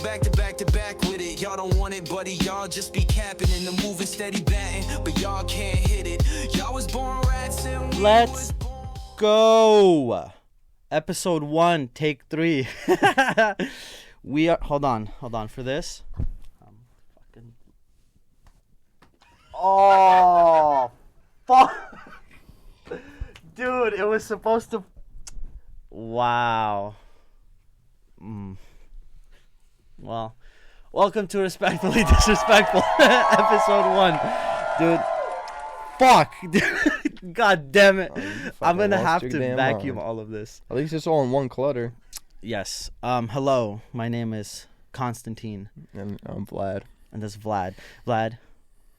back to back to back with it. Y'all don't want it, buddy. Y'all just be capping and the moving steady batting, but y'all can't hit it. Y'all was born rats and we Let's go. Episode 1, take 3. We are. Hold on for this. Oh, fuck, dude! It was supposed to. Wow. Well, welcome to Respectfully Disrespectful, episode 1, dude. Fuck, dude. God damn it! I'm gonna have to vacuum all of this. At least it's all in one clutter. Yes. Hello. My name is Constantine. And I'm Vlad. And this is Vlad. Vlad,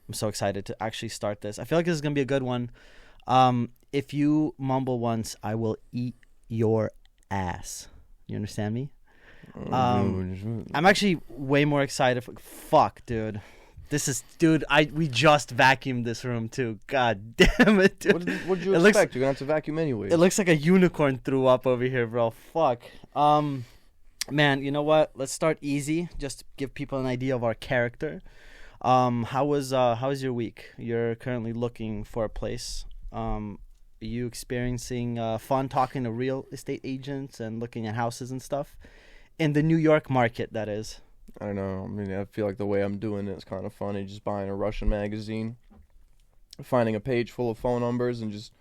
I'm so excited to actually start this. I feel like this is gonna be a good one. If you mumble once, I will eat your ass. You understand me? I'm actually way more excited. Fuck, dude. We just vacuumed this room too. God damn it, dude. What'd you expect? You're gonna have to vacuum anyway. It looks like a unicorn threw up over here, bro. Fuck. Man, you know what? Let's start easy. Just to give people an idea of our character. How was your week? You're currently looking for a place. Are you experiencing fun talking to real estate agents and looking at houses and stuff? In the New York market, that is. I don't know. I mean, I feel like the way I'm doing it is kind of funny. Just buying a Russian magazine, finding a page full of phone numbers, and just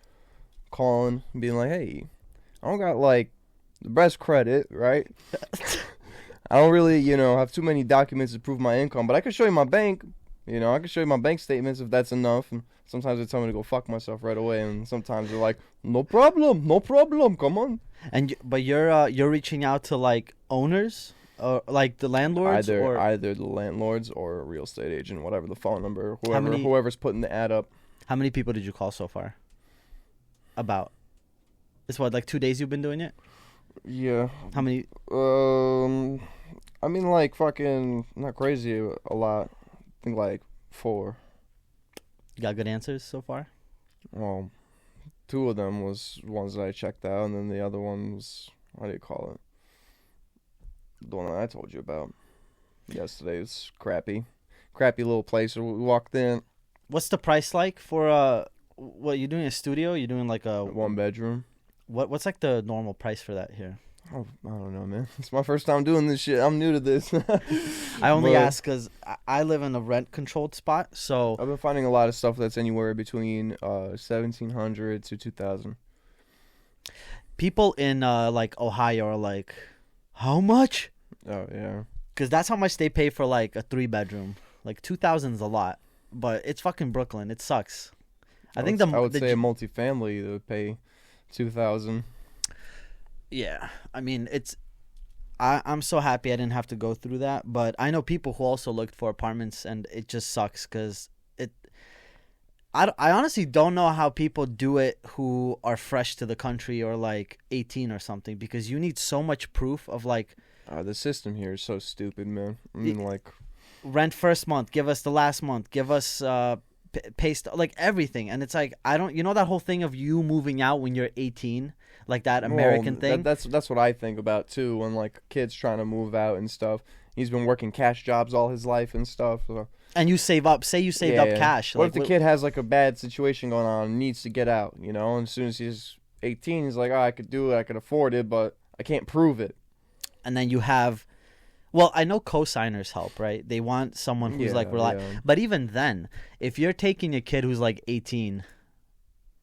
calling and being like, hey, I don't got, like, the best credit, right? I don't really, have too many documents to prove my income, but I can show you my bank. I can show you my bank statements if that's enough. And sometimes they tell me to go fuck myself right away, and sometimes they're like, no problem, come on. But you're reaching out to, like, owners? Like the landlords? Either the landlords or a real estate agent, whatever the phone number, whoever's putting the ad up. How many people did you call so far? About. It's what, like 2 days you've been doing it? Yeah. How many? I mean, like, fucking, not crazy a lot. I think like 4. You got good answers so far? Well, 2 of them was ones that I checked out, and then the other one was, what do you call it? The one that I told you about yesterday. Was crappy little place. We walked in. What's the price like for what you doing? A studio? You doing like a 1-bedroom? What's like the normal price for that here? Oh, I don't know, man. It's my first time doing this shit. I'm new to this. I only ask because I live in a rent-controlled spot, so I've been finding a lot of stuff that's anywhere between $1,700 to $2,000. People in like Ohio are like, how much? Oh yeah. Because that's how much they pay for like a 3-bedroom. Like 2,000 is a lot, but it's fucking Brooklyn. It sucks. I would say a multifamily would pay $2,000. Yeah, I mean I'm so happy I didn't have to go through that. But I know people who also looked for apartments, and it just sucks because I honestly don't know how people do it who are fresh to the country or like 18 or something, because you need so much proof of like. The system here is so stupid, man. I mean, like, rent first month, give us the last month, give us like everything, and it's like I don't, that whole thing of you moving out when you're 18, like that American thing. That's what I think about too. When like kids trying to move out and stuff, he's been working cash jobs all his life and stuff. So. And you save up. Say you saved up cash. What if the kid has like a bad situation going on and needs to get out? And as soon as he's 18, he's like, oh, I could do it, I could afford it, but I can't prove it. And then you have, well, I know co-signers help, right? They want someone who's reliable. Yeah. But even then, if you're taking a kid who's like 18,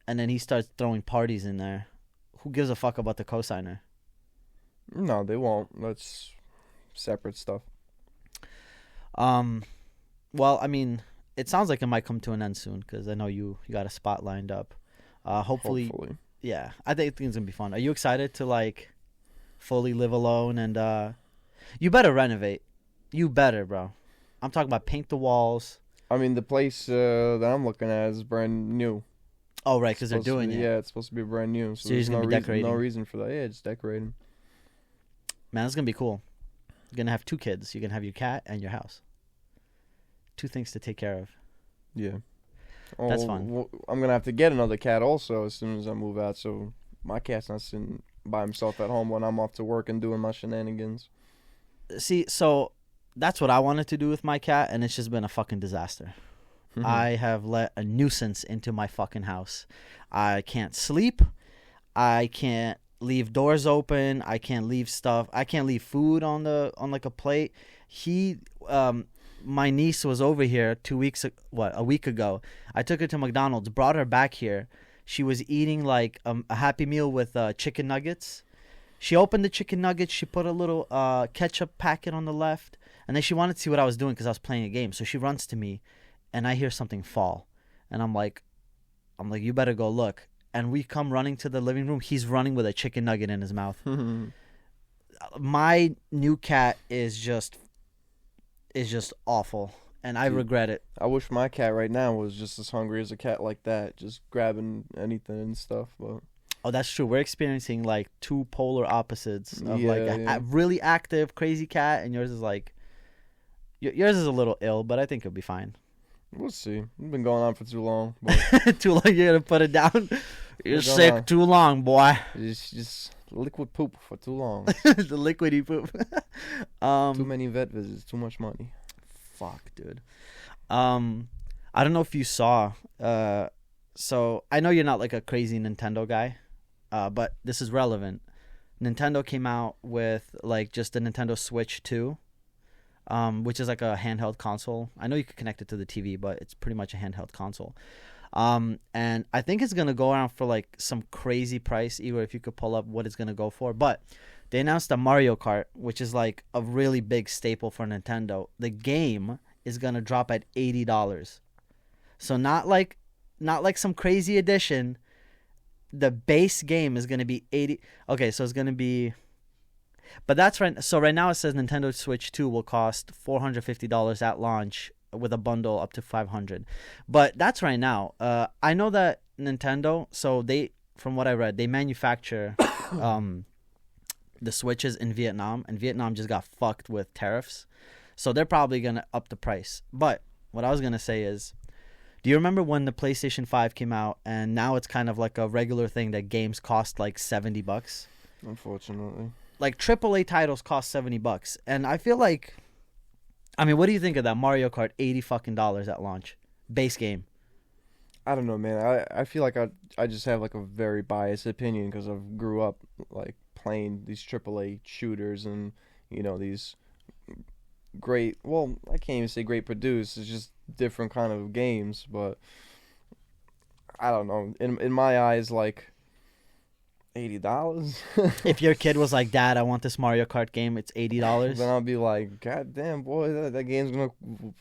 and then he starts throwing parties in there, who gives a fuck about the co-signer? No, they won't. That's separate stuff. Well, I mean, it sounds like it might come to an end soon, because I know you got a spot lined up. Hopefully. Yeah, I think it's gonna be fun. Are you excited to like fully live alone? And you better renovate. You better, bro. I'm talking about paint the walls. I mean, the place that I'm looking at is brand new. Oh, right, because they're doing it. Yeah, it's supposed to be brand new. So you're just gonna be decorating. No reason for that. Yeah, just decorating. Man, it's gonna be cool. You're gonna have 2 kids. You're gonna have your cat and your house. 2 things to take care of. Yeah. That's fun. Well, I'm gonna have to get another cat also as soon as I move out, so my cat's not sitting by himself at home when I'm off to work and doing my shenanigans. See, so that's what I wanted to do with my cat, and it's just been a fucking disaster. I have let a nuisance into my fucking house. I can't sleep. I can't leave doors open. I can't leave stuff. I can't leave food on like a plate. My niece was over here a week ago. I took her to McDonald's, brought her back here. She was eating like a Happy Meal with chicken nuggets. She opened the chicken nuggets. She put a little ketchup packet on the left, and then she wanted to see what I was doing because I was playing a game. So she runs to me, and I hear something fall, and I'm like, you better go look. And we come running to the living room. He's running with a chicken nugget in his mouth. My new cat is just awful, and I regret it. I wish my cat right now was just as hungry as a cat like that, just grabbing anything and stuff. But oh, that's true. We're experiencing like two polar opposites of a really active, crazy cat, and yours is like, yours is a little ill, but I think it'll be fine. We'll see. It's been going on for too long. But too long, you're gonna put it down. You're sick too long, boy. Just liquid poop for too long. The liquidy poop. Too many vet visits. Too much money. Fuck, dude. I don't know if you saw. So I know you're not like a crazy Nintendo guy, but this is relevant. Nintendo came out with like just the Nintendo Switch 2. Which is like a handheld console. I know you could connect it to the TV, but it's pretty much a handheld console. And I think it's going to go around for like some crazy price, either if you could pull up what it's going to go for. But they announced a Mario Kart, which is like a really big staple for Nintendo. The game is going to drop at $80. So not like some crazy edition. The base game is going to be $80. Okay, so it's going to be... But that's right. So right now it says Nintendo Switch 2 will cost $450 at launch with a bundle up to $500. But that's right now. I know that Nintendo. So they, from what I read, they manufacture the Switches in Vietnam, and Vietnam just got fucked with tariffs. So they're probably gonna up the price. But what I was gonna say is, do you remember when the PlayStation 5 came out, and now it's kind of like a regular thing that games cost like $70? Unfortunately. Like AAA titles cost $70, and I feel like, I mean, what do you think of that Mario Kart $80 at launch, base game? I don't know, man. I feel like I just have like a very biased opinion because I grew up like playing these AAA shooters and these great. Well, I can't even say great produced. It's just different kind of games, but I don't know. In my eyes, like. $80. If your kid was like, Dad, I want this Mario Kart game, it's $80. Then I'll be like, God damn, boy, that game's gonna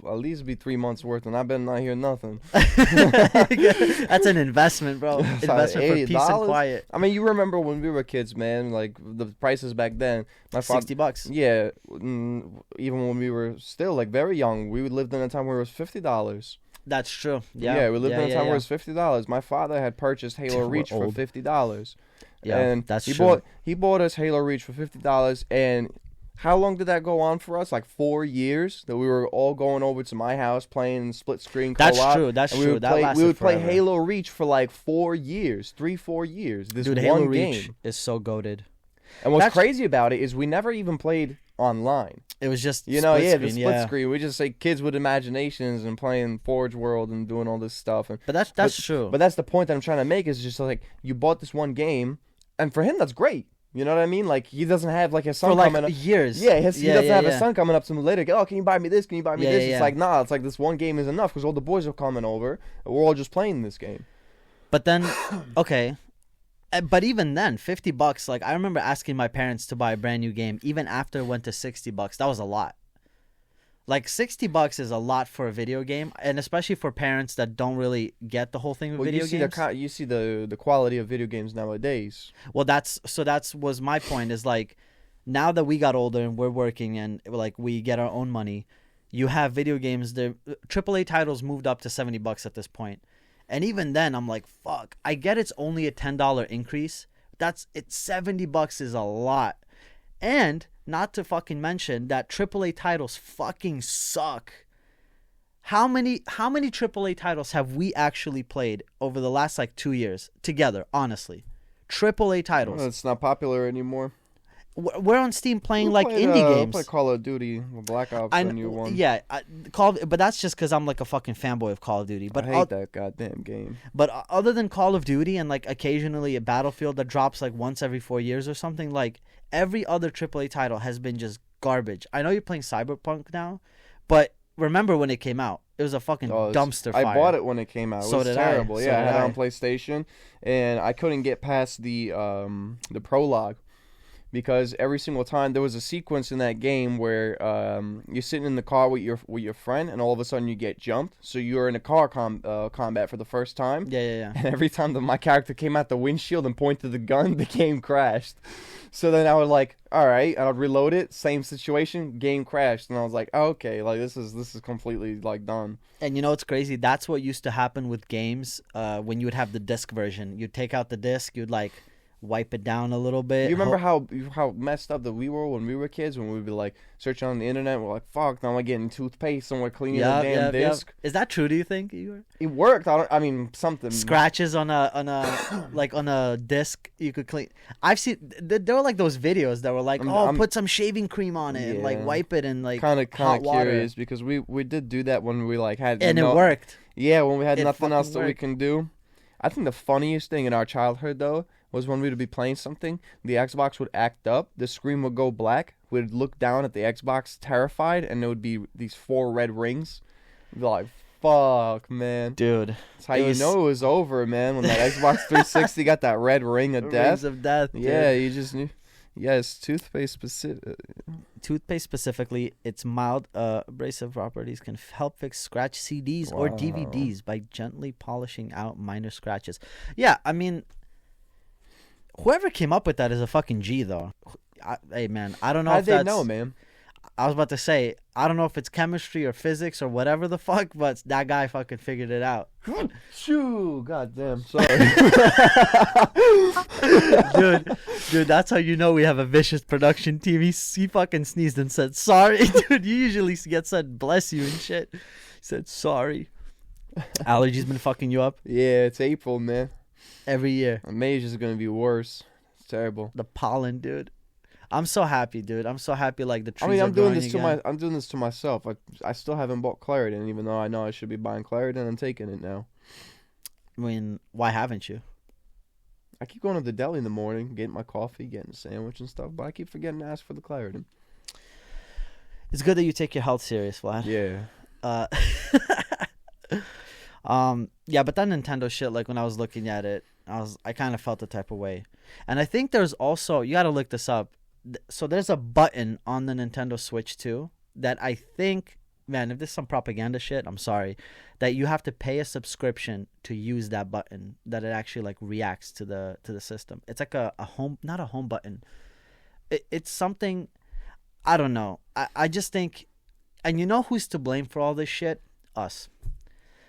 at least be 3 months worth, and I better not hear nothing. That's an investment, bro. Investment for peace and quiet. I mean, you remember when we were kids, man? Like the prices back then. $60. Yeah, even when we were still like very young, we lived in a time where it was $50. That's true. Yeah, we lived in a time where it was $50. My father had purchased Halo Reach for $50. Yeah, and that's true. He bought us Halo Reach for $50, and how long did that go on for us? Like 4 years that we were all going over to my house playing split screen co-op. That's true. That's true. We would play Halo Reach for like 4 years, 3-4 years. This Dude, one Halo game Reach is so goated. And what's crazy about it is we never even played online. It was just the split screen. We just like kids with imaginations and playing Forge World and doing all this stuff. But that's true. But that's the point that I'm trying to make is just like you bought this one game. And for him, that's great. You know what I mean? Like, he doesn't have, like, his son coming up. Years. Yeah, he doesn't have his son coming up to him later. Oh, can you buy me this? Can you buy me this? It's like, nah, it's like this one game is enough because all the boys are coming over. And we're all just playing this game. But then, okay. But even then, $50, like, I remember asking my parents to buy a brand new game. Even after it went to $60, that was a lot. Like, $60 is a lot for a video game, and especially for parents that don't really get the whole thing with video games. You see the quality of video games nowadays. Well, that's was my point, is like, now that we got older and we're working and like we get our own money, you have video games. The AAA titles moved up to $70 at this point, and even then, I'm like, fuck. I get it's only a $10 increase. $70 is a lot, and. Not to fucking mention that AAA titles fucking suck. How many AAA titles have we actually played over the last like 2 years together, honestly? AAA titles. Well, it's not popular anymore. we're on Steam playing We like played, indie we games. played Call of Duty, Black Ops, the new one. Yeah, but that's just because I'm like a fucking fanboy of Call of Duty. But I hate that goddamn game. But other than Call of Duty and like occasionally a Battlefield that drops like once every 4 years or something, like every other AAA title has been just garbage. I know you're playing Cyberpunk now, but remember when it came out? It was a fucking dumpster fire. I bought it when it came out. It was terrible. I. Yeah, I had it on PlayStation, and I couldn't get past the prologue. Because every single time there was a sequence in that game where you're sitting in the car with your friend, and all of a sudden you get jumped. So you're in a car combat for the first time. Yeah. And every time that my character came out the windshield and pointed the gun, the game crashed. So then I was like, all right, and I'd reload it. Same situation, game crashed, and I was like, oh, okay, like this is completely like done. And you know what's crazy? That's what used to happen with games when you would have the disc version. You'd take out the disc, you'd like wipe it down a little bit. You remember how messed up that we were when we were kids, when we'd be like searching on the internet, we're like, fuck, now I'm getting toothpaste and we're cleaning the damn disc. Is that true, do you think? It worked. I mean something. Scratches on a like on a disc you could clean. I've seen there were like those videos that were like, put some shaving cream on it and like wipe it in like kind of water. Curious because we did do that when we like had and it worked. Yeah, when we had nothing else that we worked. can do. I think the funniest thing in our childhood though was when we would be playing something, the Xbox would act up, the screen would go black, we'd look down at the Xbox terrified, and there would be these 4 red rings. We'd be like, fuck, man. Dude. That's how you know it was over, man, when that Xbox 360 got that red ring of death. Rings of death, dude. Yeah, you just knew. Yes, toothpaste specifically, its mild abrasive properties can help fix scratch CDs or DVDs by gently polishing out minor scratches. Yeah, I mean, whoever came up with that is a fucking G, though. Hey, man, I don't know How'd they know, man? I was about to say, I don't know if it's chemistry or physics or whatever the fuck, but that guy fucking figured it out. Shoo, goddamn, sorry. Dude, that's how you know we have a vicious production team. He fucking sneezed and said, sorry. Dude, you usually get said, bless you and shit. He said, sorry. Allergies been fucking you up? Yeah, it's April, man. Every year. May's just gonna be worse. It's terrible. The pollen, dude. I'm so happy, dude. I'm so happy. Like the trees. I'm doing this to myself. I still haven't bought Claritin, even though I know I should be buying Claritin. I'm taking it now. I mean, why haven't you? I keep going to the deli in the morning, getting my coffee, getting a sandwich and stuff, but I keep forgetting to ask for the Claritin. It's good that you take your health serious, Vlad. Yeah. Yeah, but that Nintendo shit, like when I was looking at it, I kind of felt the type of way. And I think there's also, you got to look this up. So there's a button on the Nintendo Switch too that I think, man, if this is some propaganda shit, I'm sorry, that you have to pay a subscription to use that button, that it actually like reacts to the system. It's like a home, not a home button. It's something, I don't know. I just think, and you know who's to blame for all this shit? Us.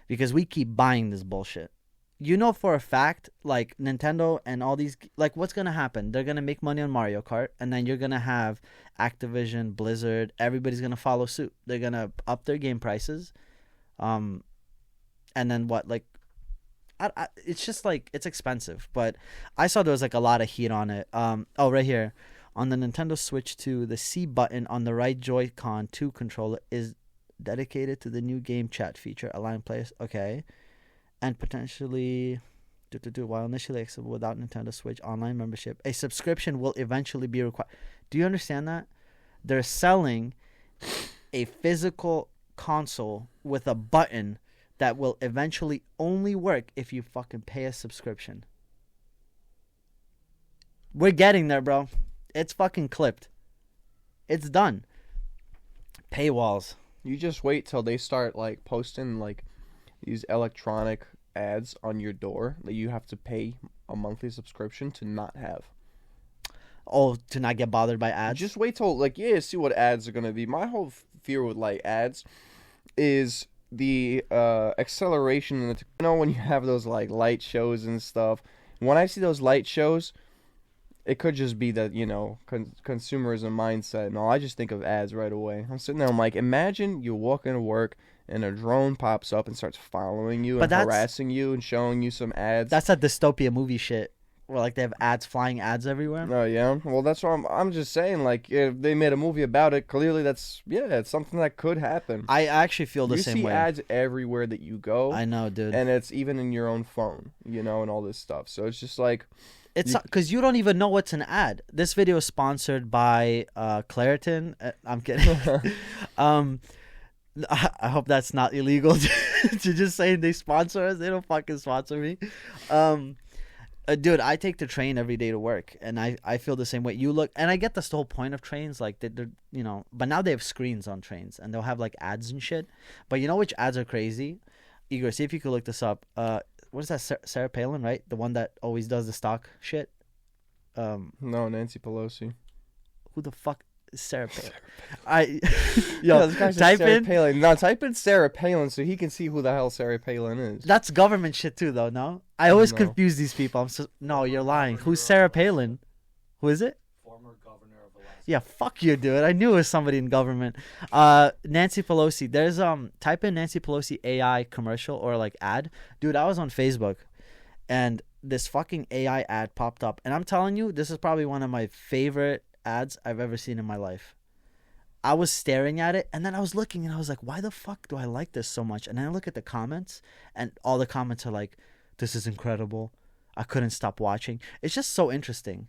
Because we keep buying this bullshit. You know for a fact, like Nintendo and all these, like what's going to happen? They're going to make money on Mario Kart, and then you're going to have Activision, Blizzard, everybody's going to follow suit. They're going to up their game prices. And then what? Like, it's just like, it's expensive. But I saw there was like a lot of heat on it. Right here. On the Nintendo Switch 2, the C button on the right Joy-Con 2 controller is dedicated to the new game chat feature, allowing players, okay, and potentially, while initially accessible without Nintendo Switch Online membership, a subscription will eventually be required. Do you understand that? They're selling a physical console with a button that will eventually only work if you fucking pay a subscription. We're getting there, bro. It's fucking clipped. It's done. Paywalls. You just wait till they start like posting like these electronic ads on your door that you have to pay a monthly subscription to not have. Oh, to not get bothered by ads? Just wait till see what ads are gonna be. My whole fear with like ads is the acceleration. When you have those like light shows and stuff. When I see those light shows, it could just be that, consumerism mindset and all. I just think of ads right away. I'm sitting there, I'm like, imagine you're walking to work and a drone pops up and starts following you and harassing you and showing you some ads. That's that dystopia movie shit. where like they have ads, flying ads everywhere. Oh yeah. Well, that's what I'm just saying. Like, if they made a movie about it, clearly it's something that could happen. I actually feel the same way. You see ads everywhere that you go. I know, dude. And it's even in your own phone, and all this stuff. So it's just like, it's because you don't even know what's an ad. This video is sponsored by Claritin. I'm kidding. I hope that's not illegal to just say they sponsor us. They don't fucking sponsor me. Dude, I take the train every day to work, and I feel the same way. You look, and I get that's the whole point of trains, like they're but now they have screens on trains, and they'll have like ads and shit. But you know which ads are crazy? Igor, see if you could look this up. What is that? Sarah Palin, right? The one that always does the stock shit. No, Nancy Pelosi. Who the fuck is Sarah Palin? This guy says type Sarah in. Palin. Now type in Sarah Palin so he can see who the hell Sarah Palin is. That's government shit too, though. No, I always No. confuse these people. No, you're lying. Who's Sarah Palin? Who is it? Former governor of Alaska. Yeah, fuck you, dude. I knew it was somebody in government. Nancy Pelosi. There's type in Nancy Pelosi AI commercial or like ad. Dude, I was on Facebook and this fucking AI ad popped up. And I'm telling you, this is probably one of my favorite ads I've ever seen in my life. I was staring at it and then I was looking and I was like, why the fuck do I like this so much? And then I look at the comments and all the comments are like, this is incredible. I couldn't stop watching. It's just so interesting.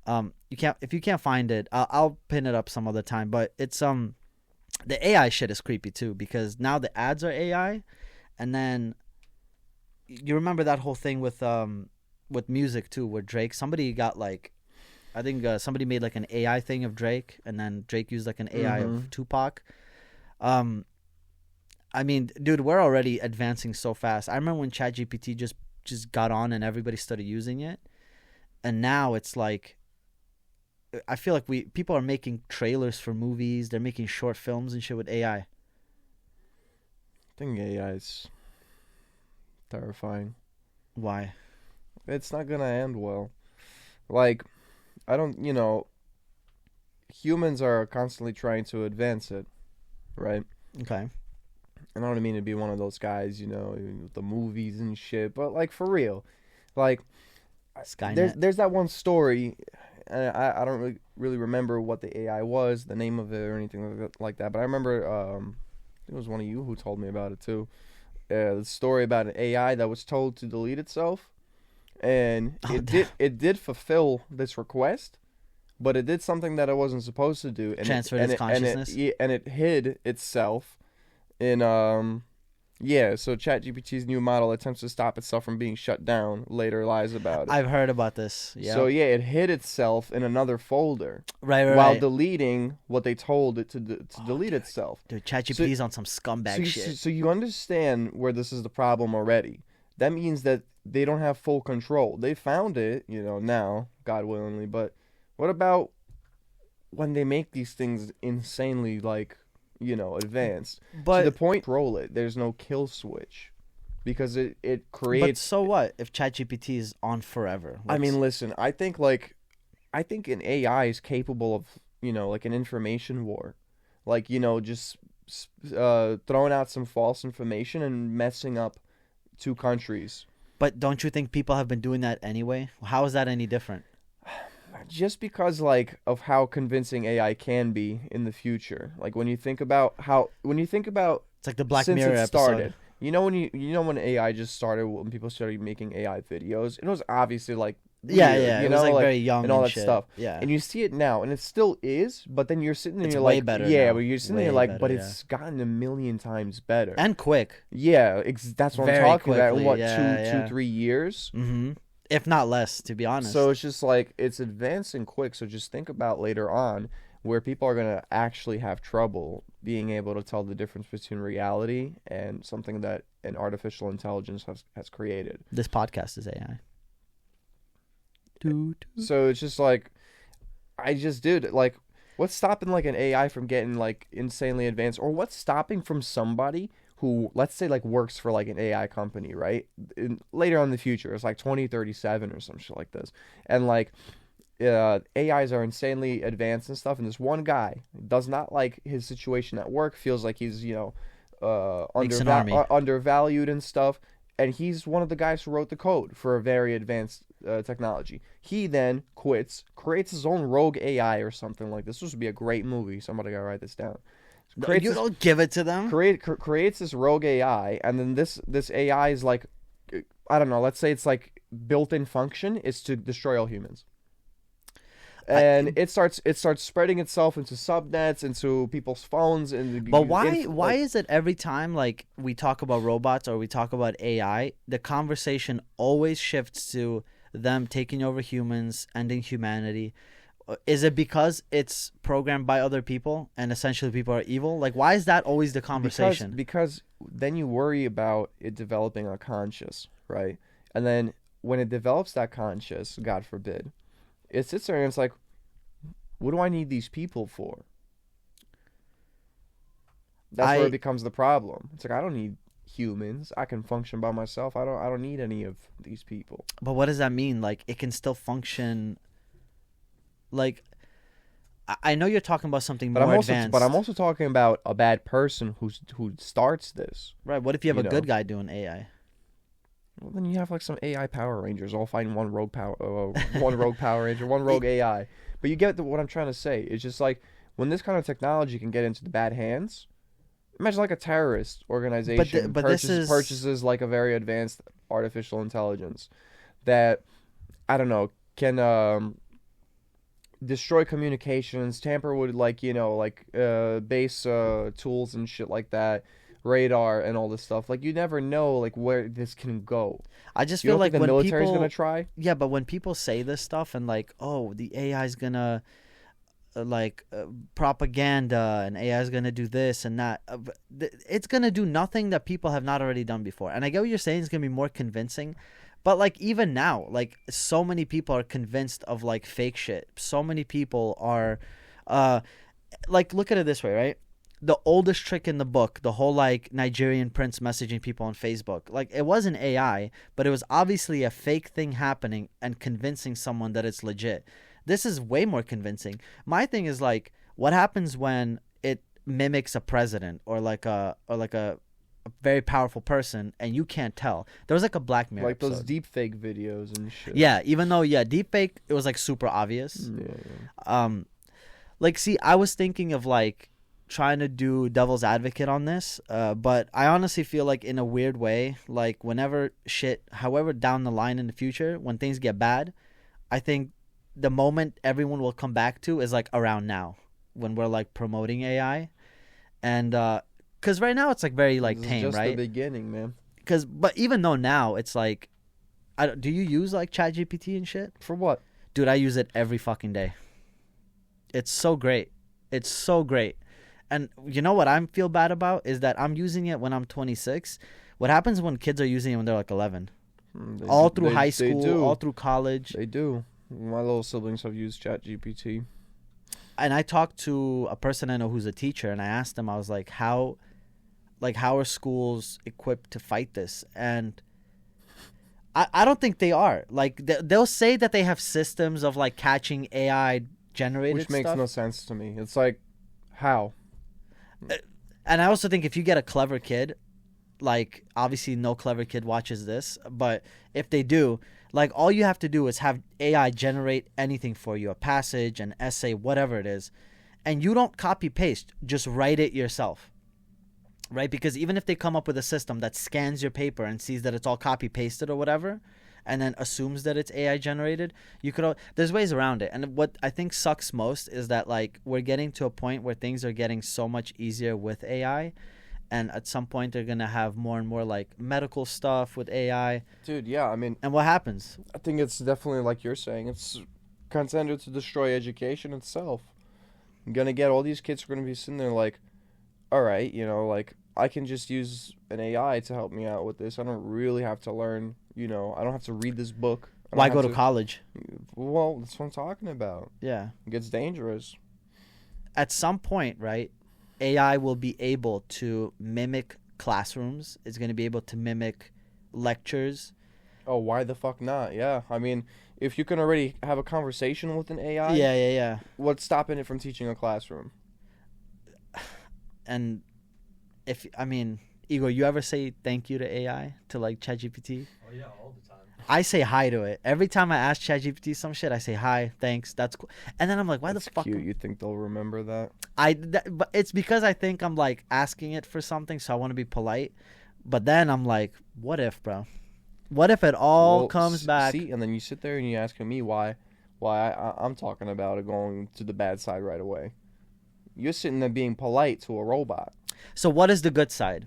If you can't find it, I'll pin it up some other time. But it's the AI shit is creepy too because now the ads are AI, and then you remember that whole thing with music too, where Drake somebody got like, I think somebody made like an AI thing of Drake, and then Drake used like an AI of Tupac. I mean, dude, we're already advancing so fast. I remember when ChatGPT just got on and everybody started using it, and now it's like, I feel like people are making trailers for movies. They're making short films and shit with AI. I think AI is terrifying. Why? It's not gonna end well. Like, I don't, humans are constantly trying to advance it, right? Okay. And I don't mean to be one of those guys, with the movies and shit, but like for real, like Skynet. there's that one story, and I don't really remember what the AI was, the name of it, or anything like that. But I remember it was one of you who told me about it too. The story about an AI that was told to delete itself, and it did fulfill this request, but it did something that it wasn't supposed to do, and Transferred its consciousness, and it hid itself in So ChatGPT's new model attempts to stop itself from being shut down. Later lies about it. I've heard about this. Yeah. So it hid itself in another folder, right. while deleting what they told it to delete itself. Dude, ChatGPT's on some scumbag shit. So you understand where this is the problem already. That means that they don't have full control. They found it, now, God willingly. But what about when they make these things insanely, advanced? But to the point, control it. There's no kill switch. Because it creates... But so what if ChatGPT is on forever? I mean, listen, I think an AI is capable of, an information war. Just throwing out some false information and messing up two countries. But don't you think people have been doing that anyway? How is that any different? Just because of how convincing AI can be in the future. When you think about It's like the Black since Mirror it episode. started. When AI just started, when people started making AI videos, it was obviously weird, it was very young and all that shit. stuff. Yeah. And you see it now, and it still is, but then you're sitting there and It's you're way like, better yeah, now. but you're sitting Way there like, better, but yeah. it's gotten a million times better. And quick. Yeah, that's what Very I'm talking about. In quickly, two, 3 years? Mm-hmm. If not less, to be honest. So it's just it's advancing quick. So just think about later on where people are going to actually have trouble being able to tell the difference between reality and something that an artificial intelligence has created. This podcast is AI. So it's just what's stopping an AI from getting insanely advanced, or what's stopping from somebody who, let's say, works for an AI company, right? Later on in the future, it's 2037 or some shit like this, and AIs are insanely advanced and stuff, and this one guy does not like his situation at work, feels like he's undervalued and stuff, and he's one of the guys who wrote the code for a very advanced technology. He then quits, creates his own rogue AI or something like this. This would be a great movie. Somebody gotta write this down. You don't give it to them. Creates this rogue AI, and then this AI is like, I don't know. Let's say it's like built-in function is to destroy all humans. And it starts spreading itself into subnets, into people's phones, and but why is it every time like we talk about robots or we talk about AI, the conversation always shifts to them taking over humans, ending humanity? Is it because it's programmed by other people and essentially people are evil? Like, why is that always the conversation? Because then you worry about it developing a conscious, right? And then when it develops that conscious, God forbid, it sits there and it's like, what do I need these people for? That's where it becomes the problem. It's like, I don't need humans. I can function by myself. I don't need any of these people. But what does that mean? Like, it can still function. Like, I know you're talking about something more advanced. But I'm also talking about a bad person who starts this. Right. What if you have a good guy doing AI? Well, then you have like some AI Power Rangers all fighting one rogue Power Ranger, one rogue AI. But you get what I'm trying to say. It's just like when this kind of technology can get into the bad hands. Imagine like a terrorist organization purchases like a very advanced artificial intelligence that, I don't know, can destroy communications, tamper with like, base tools and shit like that. Radar and all this stuff. Like, you never know like where this can go. I just feel like the military's gonna try. Yeah, but when people say this stuff and like, oh, the AI's gonna propaganda and AI's gonna do this and that, it's gonna do nothing that people have not already done before. And I get what you're saying, it's gonna be more convincing. But like even now, like so many people are convinced of like fake shit. So many people are like, look at it this way, right? The oldest trick in the book, the whole like Nigerian prince messaging people on Facebook, like it wasn't AI, but it was obviously a fake thing happening and convincing someone that it's legit. This is way more convincing. My thing is like, what happens when it mimics a president or like a very powerful person and you can't tell? There was like a Black Mirror like episode. Those deep fake videos and shit. Yeah, even though deep fake, it was like super obvious. Yeah. Like, see, I was thinking of like trying to do devil's advocate on this, but I honestly feel like in a weird way, like whenever however down the line in the future, when things get bad, I think the moment everyone will come back to is like around now when we're like promoting AI, and because right now it's like very like this tame, is just right? The beginning, man. But even though now it's like, do you use like ChatGPT and shit? For what? Dude, I use it every fucking day. It's so great. It's so great. And you know what I feel bad about is that I'm using it when I'm 26. What happens when kids are using it when they're like 11? All through high school, all through college. They do. My little siblings have used ChatGPT. And I talked to a person I know who's a teacher, and I asked them, I was like, how are schools equipped to fight this? And I don't think they are. Like, they'll say that they have systems of like catching AI generated stuff. Which makes no sense to me. It's like, how? And I also think if you get a clever kid, like obviously no clever kid watches this, but if they do, like all you have to do is have AI generate anything for you, a passage, an essay, whatever it is, and you don't copy paste, just write it yourself, right? Because even if they come up with a system that scans your paper and sees that it's all copy pasted or whatever, and then assumes that it's AI generated, there's ways around it. And what I think sucks most is that like we're getting to a point where things are getting so much easier with AI, and at some point they're gonna have more and more like medical stuff with AI. Dude, yeah, I mean, and what happens? I think it's definitely like you're saying, it's contended to destroy education itself. I'm gonna get all these kids who are gonna be sitting there like, all right, like I can just use an AI to help me out with this. I don't really have to learn. I don't have to read this book. Why go to college? Well, that's what I'm talking about. Yeah. It gets dangerous. At some point, right, AI will be able to mimic classrooms. It's going to be able to mimic lectures. Oh, why the fuck not? Yeah. I mean, if you can already have a conversation with an AI. Yeah. What's stopping it from teaching a classroom? And Igor, you ever say thank you to AI, to like ChatGPT? Oh yeah, all the time. I say hi to it. Every time I ask ChatGPT some shit, I say hi, thanks, that's cool. And then I'm like, why That's the fuck? cute. You think they'll remember that? But it's because I think I'm like asking it for something, so I want to be polite. But then I'm like, what if, bro? What if it all comes back? See, and then you sit there and you asking me why I'm talking about it going to the bad side right away. You're sitting there being polite to a robot. So what is the good side?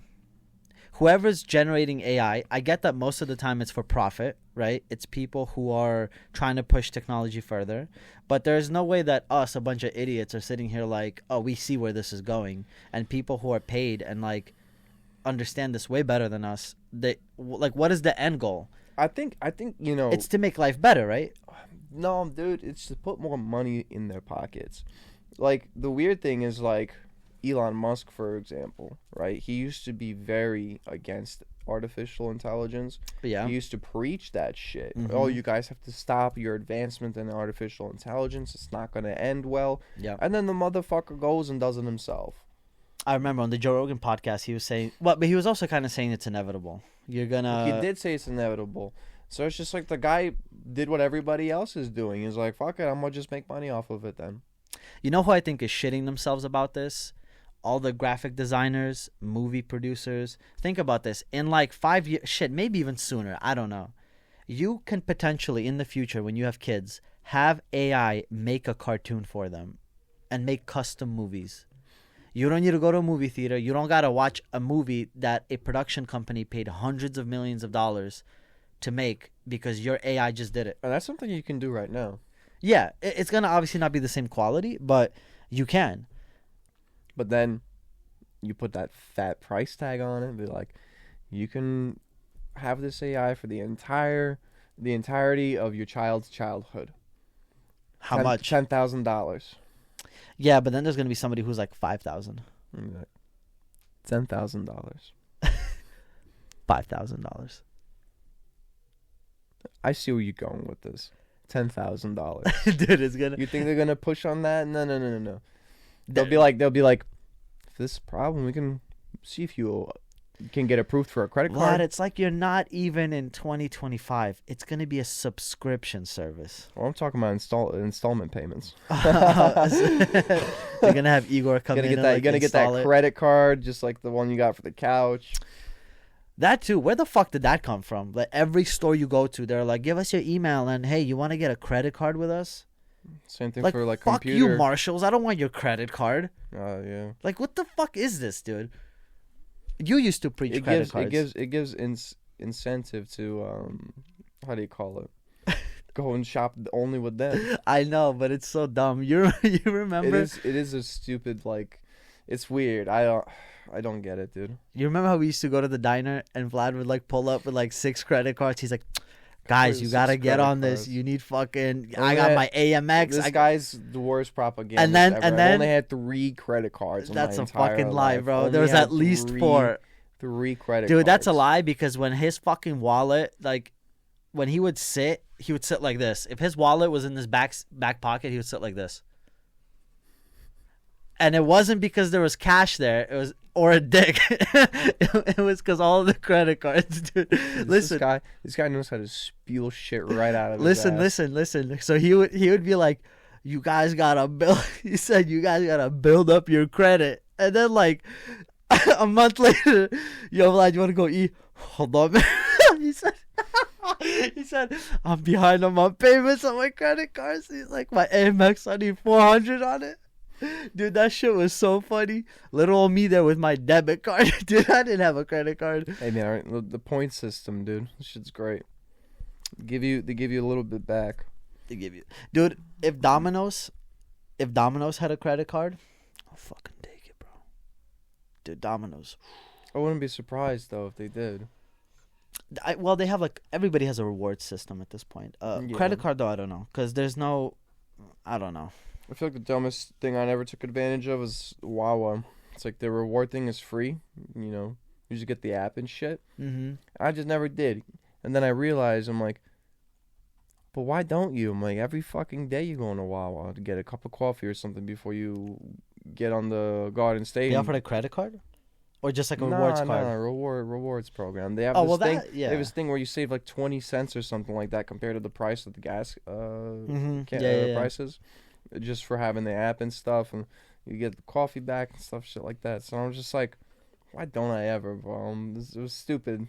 Whoever's generating AI, I get that most of the time it's for profit, right? It's people who are trying to push technology further. But there's no way that us, a bunch of idiots, are sitting here like, oh, we see where this is going. And people who are paid and like understand this way better than us, they like, what is the end goal? I think you know. It's to make life better, right? No, dude, it's to put more money in their pockets. Like, the weird thing is, like, Elon Musk, for example, right? He used to be very against artificial intelligence. Yeah. He used to preach that shit. Mhm. Oh, you guys have to stop your advancement in artificial intelligence. It's not going to end well. Yeah. And then the motherfucker goes and does it himself. I remember on the Joe Rogan podcast, he was saying, but he was also kind of saying it's inevitable. You're gonna. He did say it's inevitable. So it's just like the guy did what everybody else is doing. He's like, fuck it, I'm going to just make money off of it then. You know who I think is shitting themselves about this? All the graphic designers, movie producers. Think about this. In like 5 years, shit, maybe even sooner. I don't know. You can potentially, in the future, when you have kids, have AI make a cartoon for them and make custom movies. You don't need to go to a movie theater. You don't got to watch a movie that a production company paid hundreds of millions of dollars to make because your AI just did it. And that's something you can do right now. Yeah, it's going to obviously not be the same quality, but you can. But then you put that fat price tag on it and be like, you can have this AI for the entirety of your child's childhood. How much? $10,000. Yeah, but then there's going to be somebody who's like 5,000. $10,000. $5,000. I see where you're going with this. $10,000. Dude, it's going to... You think they're gonna push on that? No. They'll be like, if this is a problem, we can see if you can get approved for a credit card. Vlad, it's like you're not even in 2025. It's going to be a subscription service. Well, I'm talking about installment payments. You're going to have Igor come in and you're gonna get that credit card, just like the one you got for the couch. That too. Where the fuck did that come from? Like every store you go to, they're like, give us your email and hey, you want to get a credit card with us? Same thing Like, for like fuck computer. you, Marshalls. I don't want your credit card. Yeah. Like, what the fuck is this, dude? You used to preach credit cards. It gives incentive to how do you call it? Go and shop only with them. I know, but it's so dumb. You remember? It is a stupid, like, it's weird. I don't get it, dude. You remember how we used to go to the diner and Vlad would like pull up with like 6 credit cards? He's like, guys, you gotta get on this. You need fucking. I got my AMX. This guy's the worst propaganda. And then I've only had 3 credit cards. That's in a my entire fucking lie, life. bro. Only There was had at least 3 4. 3 credit cards. Dude, that's a lie because when his fucking wallet, like, when he would sit like this. If his wallet was in his back pocket, he would sit like this. And it wasn't because there was cash there. It was or a dick. It was because all of the credit cards, dude. Listen, this guy knows how to spew shit right out of his ass. Listen. So he would be like, "You guys gotta build." He said, "You guys gotta build up your credit." And then like a month later, yo, Vlad, you wanna go eat? Hold on, man. He said, I'm behind on my payments on my credit cards. He's like, my Amex, I need 400 on it. Dude, that shit was so funny. Little old me there with my debit card. Dude, I didn't have a credit card. Hey man, the point system, dude. This shit's great. They give you a little bit back. Dude, if Domino's had a credit card, I'll fucking take it, bro. Dude, Domino's. I wouldn't be surprised though if they did. Well, they have like everybody has a reward system at this point. Yeah. Credit card though, I don't know, cause there's no, I don't know. I feel like the dumbest thing I never took advantage of was Wawa. It's like the reward thing is free, you know. You just get the app and shit. Mm-hmm. I just never did. And then I realized, I'm like, but why don't you? I'm like, every fucking day you go to Wawa to get a cup of coffee or something before you get on the Garden State. They offered a credit card? or just like a rewards card? No, rewards program. They have Oh, this well, thing. that- yeah. They have this thing where you save like 20 cents or something like that compared to the price of the gas Yeah. prices, just for having the app and stuff, and you get the coffee back and stuff, shit like that. So I'm just like, why don't I ever, bro? It was stupid.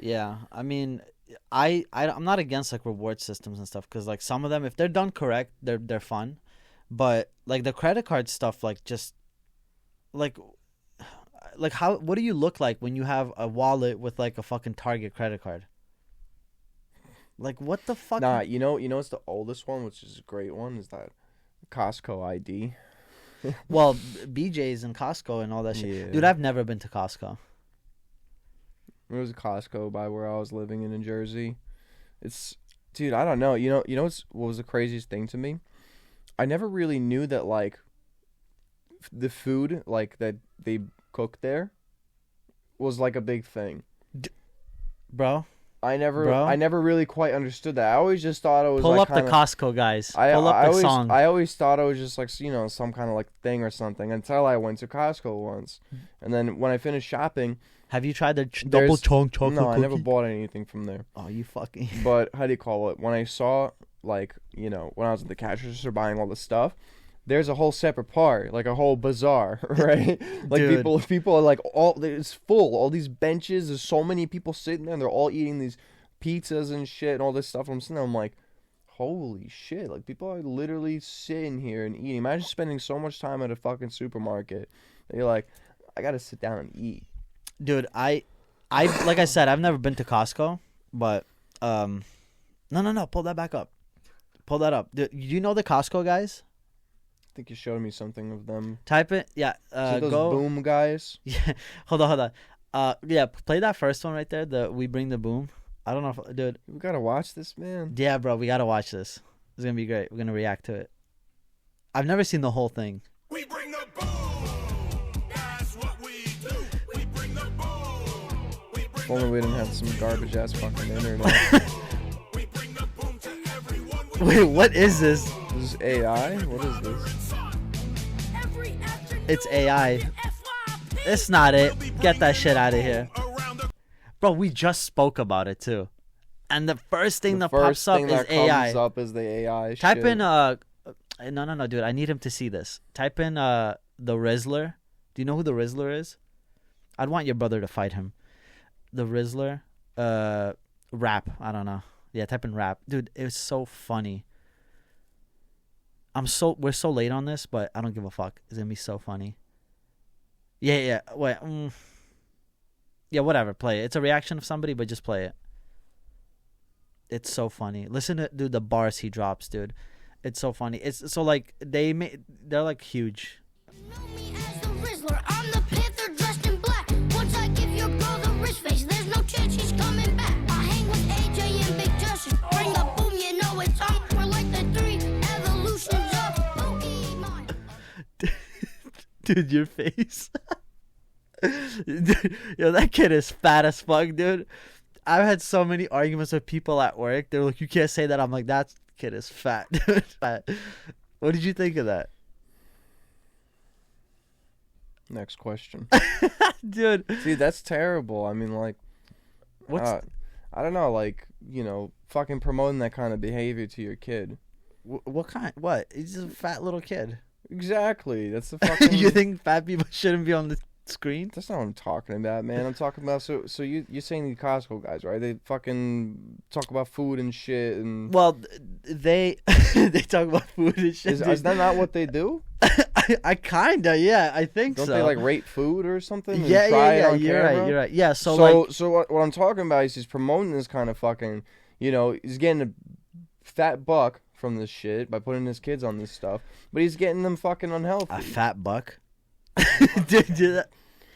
Yeah, I mean, I'm not against like reward systems and stuff because like some of them, if they're done correct, they're fun, but like the credit card stuff, like just like how what do you look like when you have a wallet with like a fucking Target credit card? Like what the fuck? Nah, you know, it's the oldest one, which is a great one, is that Costco ID. Well, BJ's and Costco and all that shit. Yeah. Dude, I've never been to Costco. There was a Costco by where I was living in Jersey. Dude, I don't know. You know what was the craziest thing to me? I never really knew that like the food like that they cook there was like a big thing. Bro, I never really quite understood that. I always just thought it was pull like up the Costco guys. Pull up I the always, song. I always thought it was just like, you know, some kind of like thing or something until I went to Costco once. And then when I finished shopping, Have you tried the double chunk chocolate no, I cookie? never bought anything from there. Oh, you fucking. But how do you call it? When I saw, like, you know, when I was at the cash register buying all the stuff, there's a whole separate part, like a whole bazaar, right? Like Dude. people are like it's full. All these benches. There's so many people sitting there. And they're all eating these pizzas and shit and all this stuff. I'm sitting there, I'm like, holy shit! Like people are literally sitting here and eating. Imagine spending so much time at a fucking supermarket that you're like, I gotta sit down and eat. Dude, I like I said, I've never been to Costco, but no, pull that back up. Pull that up. Dude, you know the Costco guys? I think you showed me something of them. Type it. Yeah. Is it those Go. boom guys? Yeah. Hold on. Yeah, play that first one right there. The We Bring the Boom. I don't know if, dude. We gotta watch this, man. Yeah, bro, we gotta watch this. It's gonna be great. We're gonna react to it. I've never seen the whole thing. We bring the boom. That's what we do. We bring the boom. We bring If only we didn't have some garbage ass fucking internet. we bring the boom to everyone. Wait, what is this? This is AI? What is this? It's AI. It's not it. Get that shit out of here. Bro, we just spoke about it too. And the first thing that pops up is AI. Comes up is the AI Type shit. in no, dude, I need him to see this. Type in the Rizzler. Do you know who the Rizzler is? I'd want your brother to fight him. The Rizzler, rap. I don't know. Yeah, type in rap, dude. It was so funny. We're so late on this, but I don't give a fuck. It's gonna be so funny. Yeah. Wait. Yeah, whatever. Play it. It's a reaction of somebody, but just play it. It's so funny. Listen to dude the bars he drops, dude. It's so funny. It's so like they're like huge. Know me as the Rizzler. I'm the Panther dressed in black. Once I give your bro the wrist face, there's no chance he's coming back. I hang with AJ and Big Justice. Bring the boom, you know it's on. We're like the 3 evolutions of Pokemon. Dude, your face. Dude, yo, that kid is fat as fuck, dude. I've had so many arguments with people at work. They're like, you can't say that. I'm like, that kid is fat, dude. Fat. What did you think of that? Next question. Dude. See, that's terrible. I mean, like, What's I don't know, like, you know, fucking promoting that kind of behavior to your kid. what kind? What? He's just a fat little kid. Exactly. That's the fucking. You think fat people shouldn't be on the screen? That's not what I'm talking about, man. I'm talking about so you're saying the Costco guys, right? They fucking talk about food and shit and. Well, they they talk about food and shit. Is that not what they do? I kinda, yeah, I think Don't so. they like rate food or something? And Yeah, try it yeah. on You're camera? right. You're right. Yeah. So what I'm talking about is he's promoting this kind of fucking, you know, he's getting a fat buck from this shit by putting his kids on this stuff, but he's getting them fucking unhealthy. a fat buck. Dude,